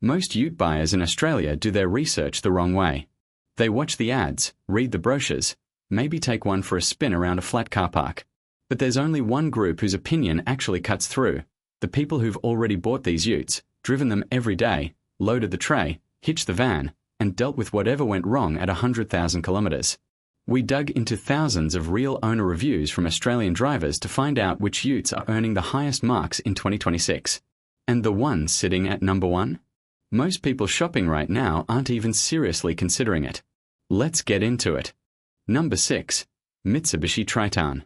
Most Ute buyers in Australia do their research the wrong way. They watch the ads, read the brochures, maybe take one for a spin around a flat car park. But there's only one group whose opinion actually cuts through: the people who've already bought these Utes, driven them every day, loaded the tray, hitched the van, and dealt with whatever went wrong at 100,000 kilometres. We dug into thousands of real owner reviews from Australian drivers to find out which Utes are earning the highest marks in 2026. And the one sitting at number one? Most people shopping right now aren't even seriously considering it. Let's get into it. Number 6. Mitsubishi Triton.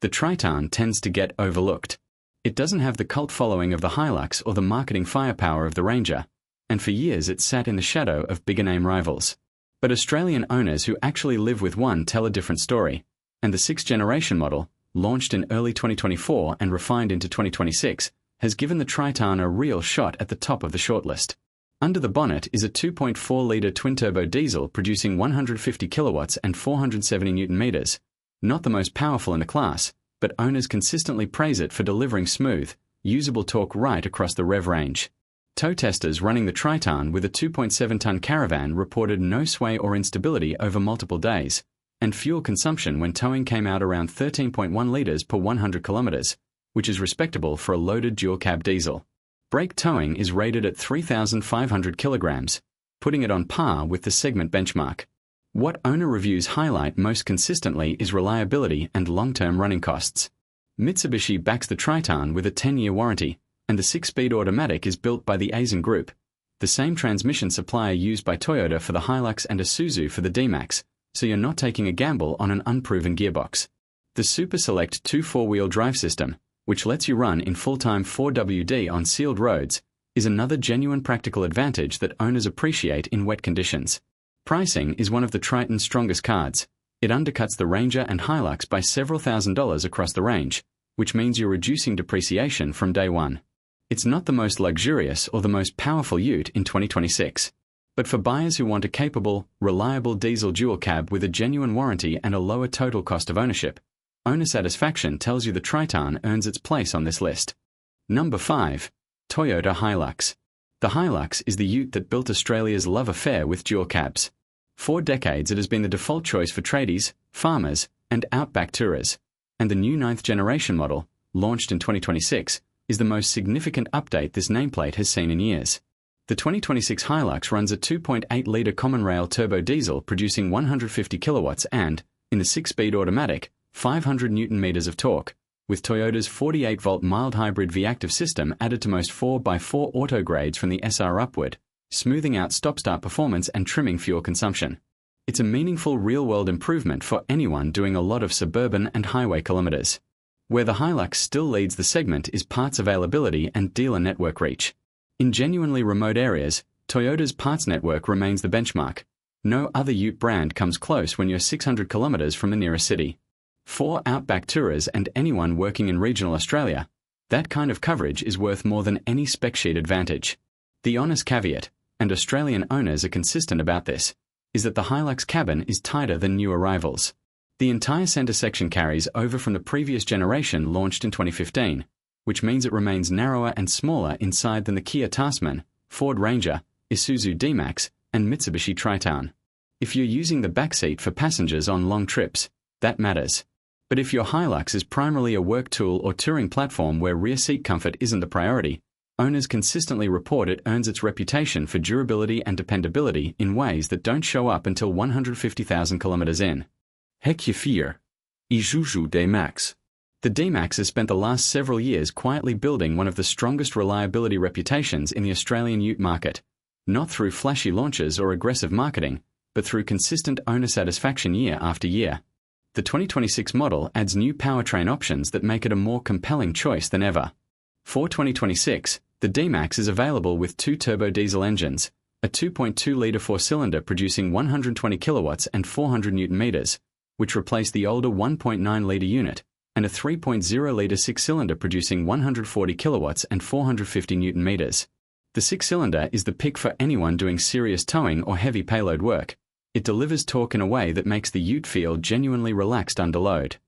The Triton tends to get overlooked. It doesn't have the cult following of the Hilux or the marketing firepower of the Ranger, and for years it sat in the shadow of bigger-name rivals. But Australian owners who actually live with one tell a different story, and the 6th generation model, launched in early 2024 and refined into 2026, has given the Triton a real shot at the top of the shortlist. Under the bonnet is a 2.4-litre twin-turbo diesel producing 150 kilowatts and 470 newton-meters. Not the most powerful in the class, but owners consistently praise it for delivering smooth, usable torque right across the rev range. Tow testers running the Triton with a 2.7-ton Caravan reported no sway or instability over multiple days, and fuel consumption when towing came out around 13.1 litres per 100 kilometres, which is respectable for a loaded dual-cab diesel. Brake towing is rated at 3,500 kilograms, putting it on par with the segment benchmark. What owner reviews highlight most consistently is reliability and long-term running costs. Mitsubishi backs the Triton with a 10-year warranty, and the 6-speed automatic is built by the Aisin Group, the same transmission supplier used by Toyota for the Hilux and Isuzu for the D-Max, so you're not taking a gamble on an unproven gearbox. The Super Select 2 4-wheel drive system, which lets you run in full-time 4WD on sealed roads, is another genuine practical advantage that owners appreciate in wet conditions. Pricing is one of the Triton's strongest cards. It undercuts the Ranger and Hilux by several $1,000s across the range, which means you're reducing depreciation from day one. It's not the most luxurious or the most powerful Ute in 2026. But for buyers who want a capable, reliable diesel dual cab with a genuine warranty and a lower total cost of ownership, owner satisfaction tells you the Triton earns its place on this list. Number 5. Toyota Hilux. The Hilux is the Ute that built Australia's love affair with dual cabs. For decades it has been the default choice for tradies, farmers, and outback tourers, and the new 9th generation model, launched in 2026, is the most significant update this nameplate has seen in years. The 2026 Hilux runs a 2.8-litre common rail turbo diesel producing 150 kilowatts and, in the 6-speed automatic, 500 newton-meters of torque, with Toyota's 48-volt mild hybrid V-active system added to most 4x4 auto grades from the SR upward, smoothing out stop-start performance and trimming fuel consumption. It's a meaningful real-world improvement for anyone doing a lot of suburban and highway kilometers. Where the Hilux still leads the segment is parts availability and dealer network reach. In genuinely remote areas, Toyota's parts network remains the benchmark. No other Ute brand comes close when you're 600 kilometers from the nearest city. For outback tourers and anyone working in regional Australia, that kind of coverage is worth more than any spec sheet advantage. The honest caveat, and Australian owners are consistent about this, is that the Hilux cabin is tighter than new arrivals. The entire centre section carries over from the previous generation launched in 2015, which means it remains narrower and smaller inside than the Kia Tasman, Ford Ranger, Isuzu D-Max, and Mitsubishi Triton. If you're using the back seat for passengers on long trips, that matters. But if your Hilux is primarily a work tool or touring platform where rear seat comfort isn't the priority, owners consistently report it earns its reputation for durability and dependability in ways that don't show up until 150,000 kilometers in. Hekje 4. Isuzu D-Max. The D-Max has spent the last several years quietly building one of the strongest reliability reputations in the Australian Ute market, not through flashy launches or aggressive marketing, but through consistent owner satisfaction year after year. The 2026 model adds new powertrain options that make it a more compelling choice than ever. For 2026, the D-Max is available with 2 turbo diesel engines, a 2.2-litre 4-cylinder producing 120 kilowatts and 400 newton-meters, which replaced the older 1.9-litre unit, and a 3.0-litre 6-cylinder producing 140 kilowatts and 450 newton-meters. The 6-cylinder is the pick for anyone doing serious towing or heavy payload work. It delivers torque in a way that makes the Ute feel genuinely relaxed under load.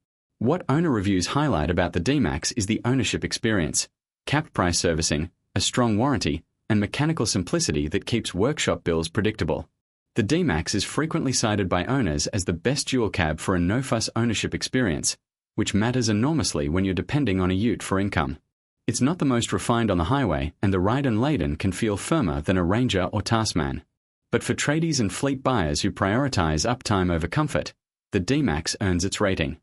What owner reviews highlight about the D-Max is the ownership experience, capped price servicing, a strong warranty, and mechanical simplicity that keeps workshop bills predictable. The D-Max is frequently cited by owners as the best dual cab for a no-fuss ownership experience, which matters enormously when you're depending on a ute for income. It's not the most refined on the highway, and the ride and laden can feel firmer than a Ranger or Taskman. But for tradies and fleet buyers who prioritize uptime over comfort, the D-Max earns its rating.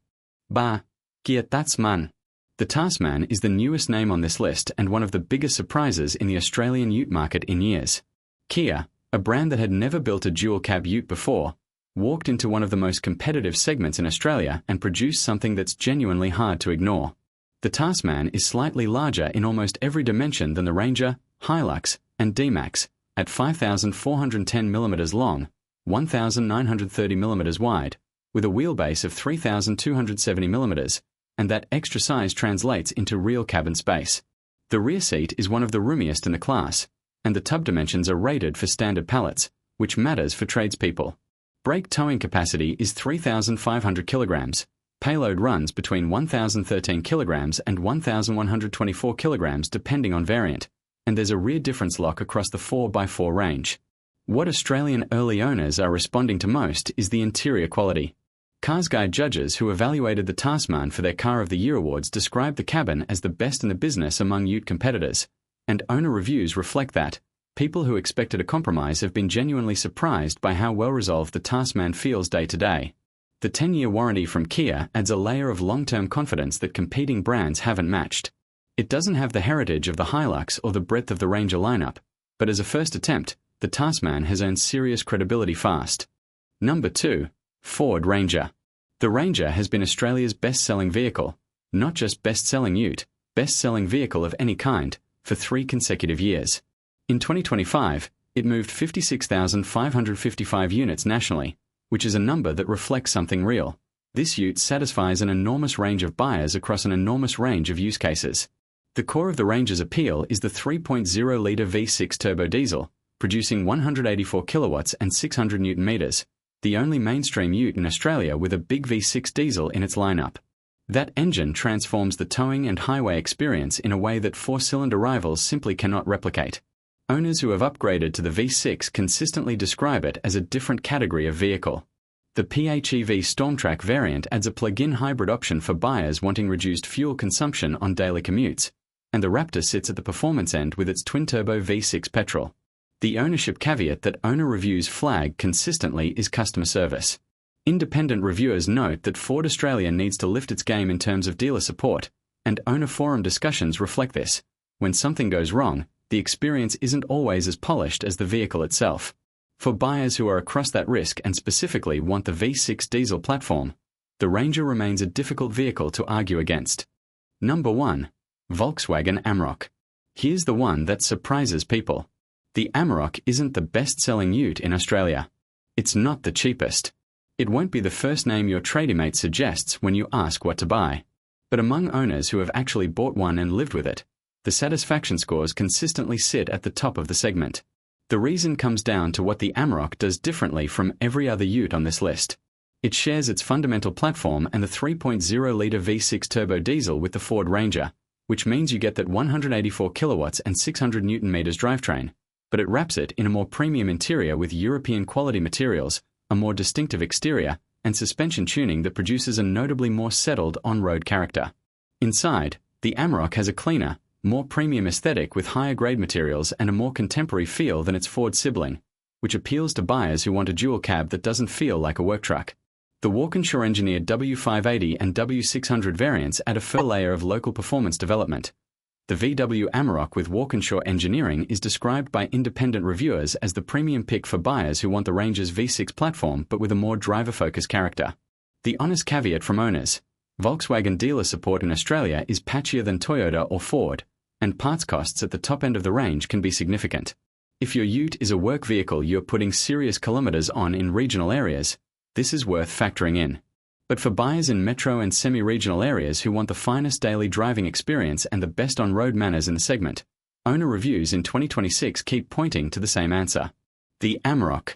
Kia Taskman. The Taskman is the newest name on this list and one of the biggest surprises in the Australian ute market in years. Kia, a brand that had never built a dual-cab ute before, walked into one of the most competitive segments in Australia and produced something that's genuinely hard to ignore. The Taskman is slightly larger in almost every dimension than the Ranger, Hilux, and D-Max, at 5,410mm long, 1,930mm wide, with a wheelbase of 3,270mm, and that extra size translates into real cabin space. The rear seat is one of the roomiest in the class, and the tub dimensions are rated for standard pallets, which matters for tradespeople. Brake towing capacity is 3,500 kilograms. Payload runs between 1,013 kilograms and 1,124 kilograms depending on variant, and there's a rear difference lock across the 4x4 range. What Australian early owners are responding to most is the interior quality. Cars Guide judges who evaluated the Taskman for their Car of the Year awards described the cabin as the best in the business among ute competitors, and owner reviews reflect that. People who expected a compromise have been genuinely surprised by how well-resolved the Taskman feels day to day. The 10-year warranty from Kia adds a layer of long-term confidence that competing brands haven't matched. It doesn't have the heritage of the Hilux or the breadth of the Ranger lineup, but as a first attempt, the Taskman has earned serious credibility fast. Number 2. Ford Ranger. The Ranger has been Australia's best-selling vehicle, not just best-selling ute, best-selling vehicle of any kind, for 3 consecutive years. In 2025, it moved 56,555 units nationally, which is a number that reflects something real. This ute satisfies an enormous range of buyers across an enormous range of use cases. The core of the Ranger's appeal is the 3.0-litre V6 turbo diesel, producing 184 kilowatts and 600 newton meters, the only mainstream ute in Australia with a big V6 diesel in its lineup. That engine transforms the towing and highway experience in a way that 4-cylinder rivals simply cannot replicate. Owners who have upgraded to the V6 consistently describe it as a different category of vehicle. The PHEV Stormtrack variant adds a plug-in hybrid option for buyers wanting reduced fuel consumption on daily commutes, and the Raptor sits at the performance end with its twin-turbo V6 petrol. The ownership caveat that owner reviews flag consistently is customer service. Independent reviewers note that Ford Australia needs to lift its game in terms of dealer support, and owner forum discussions reflect this. When something goes wrong, the experience isn't always as polished as the vehicle itself. For buyers who are across that risk and specifically want the V6 diesel platform, the Ranger remains a difficult vehicle to argue against. Number 1. Volkswagen Amarok. Here's the one that surprises people. The Amarok isn't the best-selling ute in Australia. It's not the cheapest. It won't be the first name your tradie mate suggests when you ask what to buy. But among owners who have actually bought one and lived with it, the satisfaction scores consistently sit at the top of the segment. The reason comes down to what the Amarok does differently from every other ute on this list. It shares its fundamental platform and the 3.0-litre V6 turbo diesel with the Ford Ranger, which means you get that 184 kilowatts and 600 newton meters drivetrain, but it wraps it in a more premium interior with European quality materials, a more distinctive exterior, and suspension tuning that produces a notably more settled on-road character. Inside, the Amarok has a cleaner, more premium aesthetic with higher grade materials and a more contemporary feel than its Ford sibling, which appeals to buyers who want a dual cab that doesn't feel like a work truck. The Walkinshaw engineered W580 and W600 variants add a further layer of local performance development. The VW Amarok with Walkinshaw engineering is described by independent reviewers as the premium pick for buyers who want the Ranger's V6 platform but with a more driver-focused character. The honest caveat from owners: Volkswagen dealer support in Australia is patchier than Toyota or Ford, and parts costs at the top end of the range can be significant. If your ute is a work vehicle you're putting serious kilometres on in regional areas, this is worth factoring in. But for buyers in metro and semi-regional areas who want the finest daily driving experience and the best on-road manners in the segment, owner reviews in 2026 keep pointing to the same answer. The Amarok.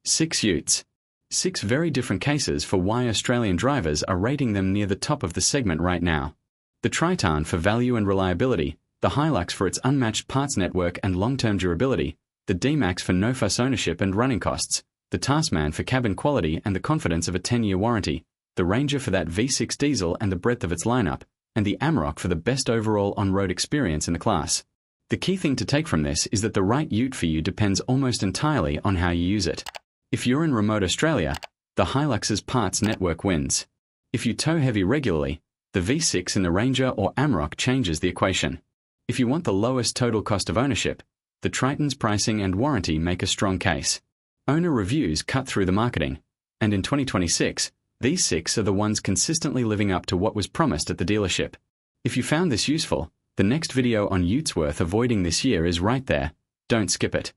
6 utes. 6 very different cases for why Australian drivers are rating them near the top of the segment right now. The Triton for value and reliability, the Hilux for its unmatched parts network and long-term durability, the D-Max for no-fuss ownership and running costs, the Taskman for cabin quality and the confidence of a 10-year warranty, the Ranger for that V6 diesel and the breadth of its lineup, and the Amarok for the best overall on-road experience in the class. The key thing to take from this is that the right ute for you depends almost entirely on how you use it. If you're in remote Australia, the Hilux's parts network wins. If you tow heavy regularly, the V6 in the Ranger or Amarok changes the equation. If you want the lowest total cost of ownership, the Triton's pricing and warranty make a strong case. Owner reviews cut through the marketing, and in 2026, these 6 are the ones consistently living up to what was promised at the dealership. If you found this useful, the next video on Utes worth avoiding this year is right there. Don't skip it.